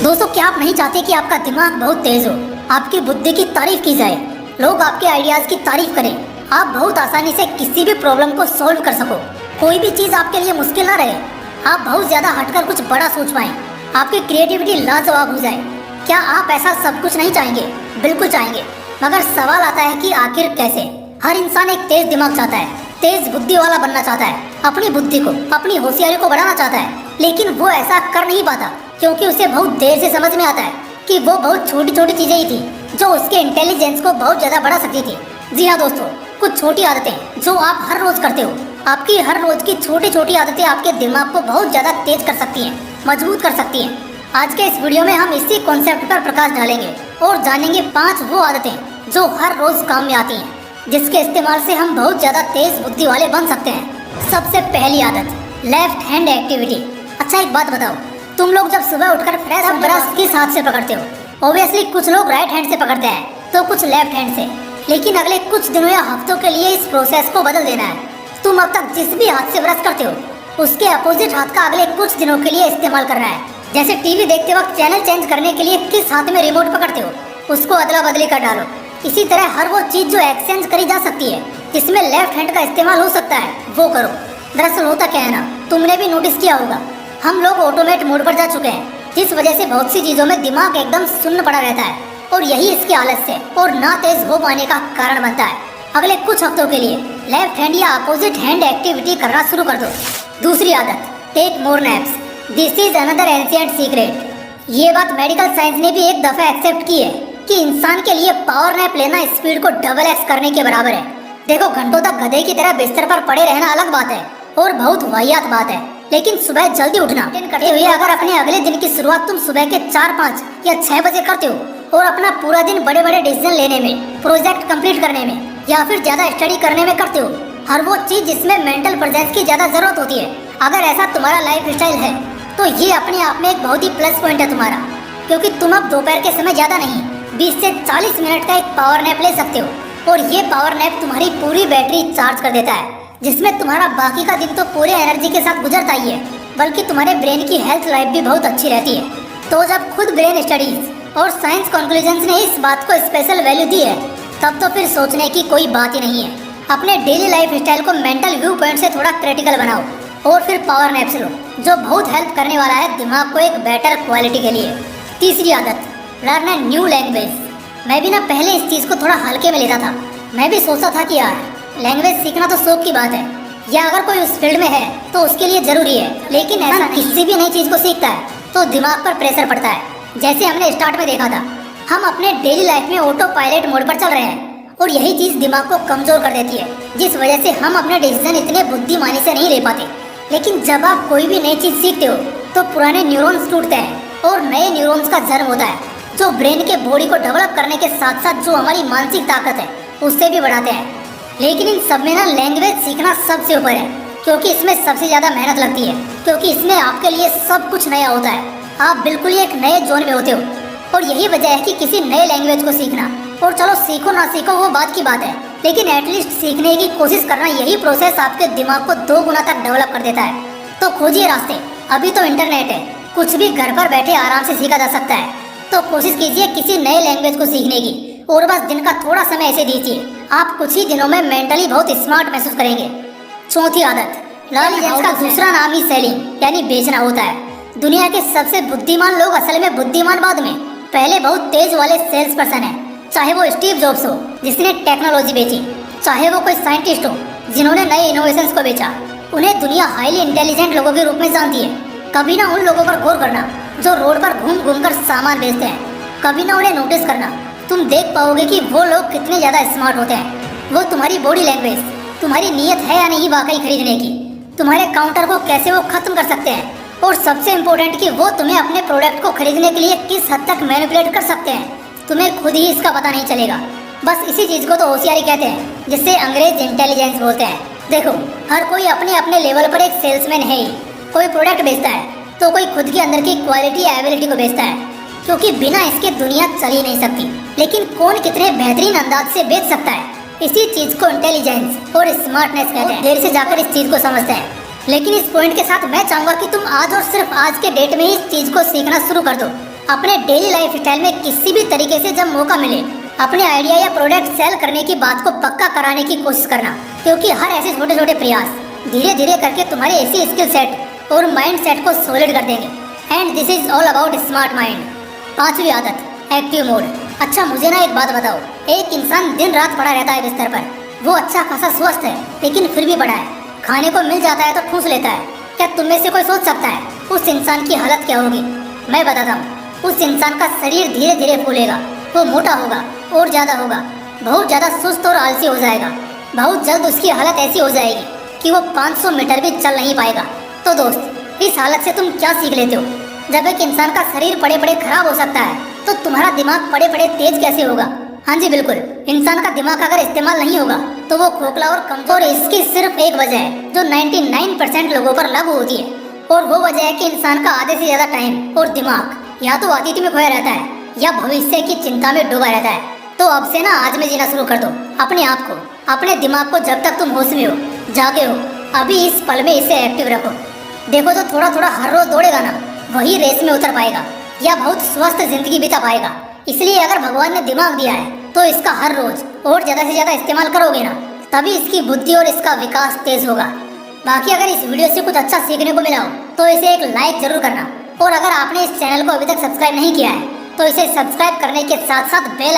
दोस्तों, क्या आप नहीं चाहते कि आपका दिमाग बहुत तेज हो, आपकी बुद्धि की तारीफ की जाए, लोग आपके आइडियाज की तारीफ करें, आप बहुत आसानी से किसी भी प्रॉब्लम को सॉल्व कर सको, कोई भी चीज आपके लिए मुश्किल ना रहे, आप बहुत ज्यादा हटकर कुछ बड़ा सोच पाएं, आपकी क्रिएटिविटी लाजवाब हो जाए। क्या आप ऐसा सब कुछ नहीं चाहेंगे? बिल्कुल चाहेंगे, मगर सवाल आता है कि आखिर कैसे। हर इंसान एक तेज दिमाग चाहता है, तेज बुद्धि वाला बनना चाहता है, अपनी बुद्धि को, अपनी होशियारी को बढ़ाना चाहता है, लेकिन वो ऐसा कर नहीं पाता क्योंकि उसे बहुत देर से समझ में आता है कि वो बहुत छोटी छोटी चीजें ही थी जो उसके इंटेलिजेंस को बहुत ज्यादा बढ़ा सकती थी। जी हाँ दोस्तों, कुछ छोटी आदतें जो आप हर रोज करते हो, आपकी हर रोज की छोटी छोटी आदतें आपके दिमाग को बहुत ज्यादा तेज कर सकती हैं, मजबूत कर सकती हैं। आज के इस वीडियो में हम इसी कॉन्सेप्ट पर प्रकाश डालेंगे और जानेंगे 5 वो आदतें जो हर रोज काम में आती हैं, जिसके इस्तेमाल से हम बहुत ज्यादा तेज बुद्धि वाले बन सकते हैं। सबसे पहली आदत, लेफ्ट हैंड एक्टिविटी। अच्छा एक बात बताओ, तुम लोग जब सुबह उठकर फ्रेश ब्रश किस हाथ से पकड़ते हो? ऑब्वियसली कुछ लोग राइट हैंड से पकड़ते हैं तो कुछ लेफ्ट हैंड से, लेकिन अगले कुछ दिनों या हफ्तों के लिए इस प्रोसेस को बदल देना है। तुम अब तक जिस भी हाथ से ब्रश करते हो उसके अपोजिट हाथ का अगले कुछ दिनों के लिए इस्तेमाल करना है। जैसे टीवी देखते वक्त चैनल चेंज करने के लिए किस हाथ में रिमोट पकड़ते हो उसको अदला बदली कर डालो। इसी तरह हर वो चीज जो एक्सचेंज करी जा सकती है, जिसमें लेफ्ट हैंड का इस्तेमाल हो सकता है, वो करो। दरअसल होता क्या है ना, तुमने भी नोटिस किया होगा, हम लोग ऑटोमेट मोड पर जा चुके हैं, जिस वजह से बहुत सी चीजों में दिमाग एकदम सुन्न पड़ा रहता है और यही इसके आलस्य और ना तेज हो पाने का कारण बनता है। अगले कुछ हफ्तों के लिए लेफ्ट हैंड या अपोजिट हैंड एक्टिविटी करना शुरू कर दो। दूसरी आदत, take more naps. This is another ancient secret. ये बात मेडिकल साइंस ने भी एक दफा एक्सेप्ट की है कि इंसान के लिए पावर नैप लेना स्पीड को डबल एक्स करने के बराबर है। देखो, घंटों तक गधे की तरह बिस्तर पर पड़े रहना अलग बात है और बहुत वाहियात बात है, लेकिन सुबह जल्दी उठना करते हुए अगर अपने अगले दिन की शुरुआत तुम सुबह के 4, 5 या 6 बजे करते हो और अपना पूरा दिन बड़े बड़े डिसीजन लेने में, प्रोजेक्ट कंप्लीट करने में या फिर ज्यादा स्टडी करने में करते हो, हर वो चीज जिसमें मेंटल प्रेजेंस की ज्यादा जरूरत होती है, अगर ऐसा तुम्हारा लाइफ स्टाइल है तो ये अपने आप में एक बहुत ही प्लस पॉइंट है तुम्हारा, क्योंकि तुम अब दोपहर के समय ज्यादा नहीं 20 से 40 मिनट का एक पावर नैप ले सकते हो और ये पावर नैप तुम्हारी पूरी बैटरी चार्ज कर देता है, जिसमें तुम्हारा बाकी का दिन तो पूरे एनर्जी के साथ गुजरता ही है, बल्कि तुम्हारे ब्रेन की हेल्थ लाइफ भी बहुत अच्छी रहती है। तो जब खुद ब्रेन स्टडीज और साइंस कंक्लूजन्स ने इस बात को स्पेशल वैल्यू दी है, तब तो फिर सोचने की कोई बात ही नहीं है। अपने डेली लाइफ स्टाइल को मेंटल व्यू पॉइंट से थोड़ा क्रिटिकल बनाओ और फिर पावर नैप्स लो, जो बहुत हेल्प करने वाला है दिमाग को एक बेटर क्वालिटी के लिए। तीसरी आदत, लर्न ए न्यू लैंग्वेज। मैं भी ना पहले इस चीज को थोड़ा हल्के में लेता था। मैं भी सोचता था कि यार लैंग्वेज सीखना तो शौक की बात है, या अगर कोई उस फील्ड में है तो उसके लिए जरूरी है, लेकिन ऐसा किसी भी नई चीज को सीखता है तो दिमाग पर प्रेशर पड़ता है। जैसे हमने स्टार्ट में देखा था, हम अपने डेली लाइफ में ऑटो पायलट मोड पर चल रहे हैं और यही चीज दिमाग को कमजोर कर देती है, जिस वजह से हम अपने डिसीजन इतने बुद्धिमानी से नहीं ले पाते। लेकिन जब आप कोई भी नई चीज सीखते हो तो पुराने न्यूरॉन्स टूटते हैं और नए न्यूरॉन्स का जन्म होता है, जो ब्रेन के बॉडी को डेवलप करने के साथ साथ जो हमारी मानसिक ताकत है उससे भी बढ़ाते हैं। लेकिन इन सब में ना लैंग्वेज सीखना सबसे ऊपर है, क्योंकि इसमें सबसे ज्यादा मेहनत लगती है, क्योंकि इसमें आपके लिए सब कुछ नया होता है। आप बिल्कुल ही एक नए जोन में होते हो और यही वजह है कि किसी नए लैंग्वेज को सीखना, और चलो सीखो ना सीखो वो बात की बात है, लेकिन एटलीस्ट सीखने की कोशिश करना, यही प्रोसेस आपके दिमाग को 2 गुना तक डेवलप कर देता है। तो खोजिए रास्ते। अभी तो इंटरनेट है, कुछ भी घर पर बैठे आराम से सीखा जा सकता है। तो कोशिश कीजिए किसी नए लैंग्वेज को सीखने की और बस दिन का थोड़ा समय ऐसे दीजिए, आप कुछ ही दिनों में मेंटली बहुत स्मार्ट महसूस करेंगे। चौथी आदत, इंटेलिजेंस का दूसरा नाम ही सेलिंग यानी बेचना होता है। दुनिया के सबसे बुद्धिमान लोग असल में बुद्धिमान बाद में पहले बहुत तेज वाले सेल्स पर्सन है। चाहे वो स्टीव जॉब्स हो जिसने टेक्नोलॉजी बेची, चाहे वो कोई साइंटिस्ट हो जिन्होंने नए इनोवेशंस को बेचा, उन्हें दुनिया हाईली इंटेलिजेंट लोगों के रूप में जानती है। कभी ना उन लोगों पर गौर करना जो रोड पर घूम घूम कर सामान बेचते हैं, कभी ना उन्हें नोटिस करना। तुम देख पाओगे कि वो लोग कितने ज्यादा स्मार्ट होते हैं। वो तुम्हारी बॉडी लैंग्वेज, तुम्हारी नीयत है या नहीं वाकई खरीदने की, तुम्हारे काउंटर को कैसे वो खत्म कर सकते हैं, और सबसे इम्पोर्टेंट कि वो तुम्हें अपने प्रोडक्ट को खरीदने के लिए किस हद तक मैनिपुलेट कर सकते हैं, तुम्हें खुद ही इसका पता नहीं चलेगा। बस इसी चीज को तो होशियारी कहते हैं, जिससे अंग्रेज इंटेलिजेंस बोलते हैं। देखो, हर कोई अपने अपने लेवल पर एक सेल्समैन है ही। कोई प्रोडक्ट बेचता है तो कोई खुद के अंदर की क्वालिटी या एबिलिटी को बेचता है, क्योंकि बिना इसके दुनिया चल ही नहीं सकती। लेकिन कौन कितने बेहतरीन अंदाज से बेच सकता है, इसी चीज को इंटेलिजेंस और स्मार्टनेस कहते हैं। देर से जाकर इस चीज को समझते हैं, लेकिन इस पॉइंट के साथ मैं चाहूंगा कि तुम आज और सिर्फ आज के डेट में ही इस चीज को सीखना शुरू कर दो। अपने डेली लाइफ स्टाइल में किसी भी तरीके से जब मौका मिले अपने आइडिया या प्रोडक्ट सेल करने की बात को पक्का कराने की कोशिश करना, क्योंकि हर ऐसे छोटे छोटे प्रयास धीरे धीरे करके तुम्हारे ऐसी स्किल सेट और माइंड सेट को सॉलिड कर देंगे। And this is all about smart mind. 5वीं आदत, एक्टिव मोड। अच्छा मुझे ना एक बात बताओ, एक इंसान दिन रात पड़ा रहता है बिस्तर पर, वो अच्छा खासा स्वस्थ है लेकिन फिर भी पड़ा है, खाने को मिल जाता है तो ठूस लेता है। क्या तुम में से कोई सोच सकता है उस इंसान की हालत क्या होगी? मैं बताता हूँ। उस इंसान का शरीर धीरे धीरे फूलेगा, वो मोटा होगा और ज्यादा होगा, बहुत ज्यादा सुस्त और आलसी हो जाएगा। बहुत जल्द उसकी हालत ऐसी हो जाएगी कि वो 500 मीटर भी चल नहीं पाएगा। तो दोस्त, इस हालत से तुम क्या सीख लेते हो? जब एक इंसान का शरीर पड़े पड़े खराब हो सकता है तो तुम्हारा दिमाग पड़े पड़े तेज कैसे होगा? हाँ जी बिल्कुल, इंसान का दिमाग अगर इस्तेमाल नहीं होगा तो वो खोखला और कमजोर। इसकी सिर्फ एक वजह है जो 99% लोगों पर लागू होती है, और वो वजह है कि इंसान का आधे से ज्यादा टाइम और दिमाग या तो अतीत में खोया रहता है या भविष्य की चिंता में डूबा रहता है। तो अब से ना आज में जीना शुरू कर दो अपने आप को, अपने दिमाग को। जब तक तुम होश में हो, जागे हो, अभी इस पल में इसे एक्टिव रखो। देखो तो थोड़ा थोड़ा हर रोज दौड़ेगा ना, वही रेस में उतर पाएगा या बहुत स्वस्थ जिंदगी बिता पाएगा। इसलिए अगर भगवान ने दिमाग दिया है तो इसका हर रोज और ज्यादा से ज्यादा इस्तेमाल करोगे ना, तभी इसकी बुद्धि और इसका विकास तेज होगा। बाकी अगर इस वीडियो से कुछ अच्छा सीखने को मिला हो तो इसे एक लाइक जरूर करना, और अगर आपने इस चैनल को अभी तक सब्सक्राइब नहीं किया है तो इसे सब्सक्राइब करने के साथ साथ बेल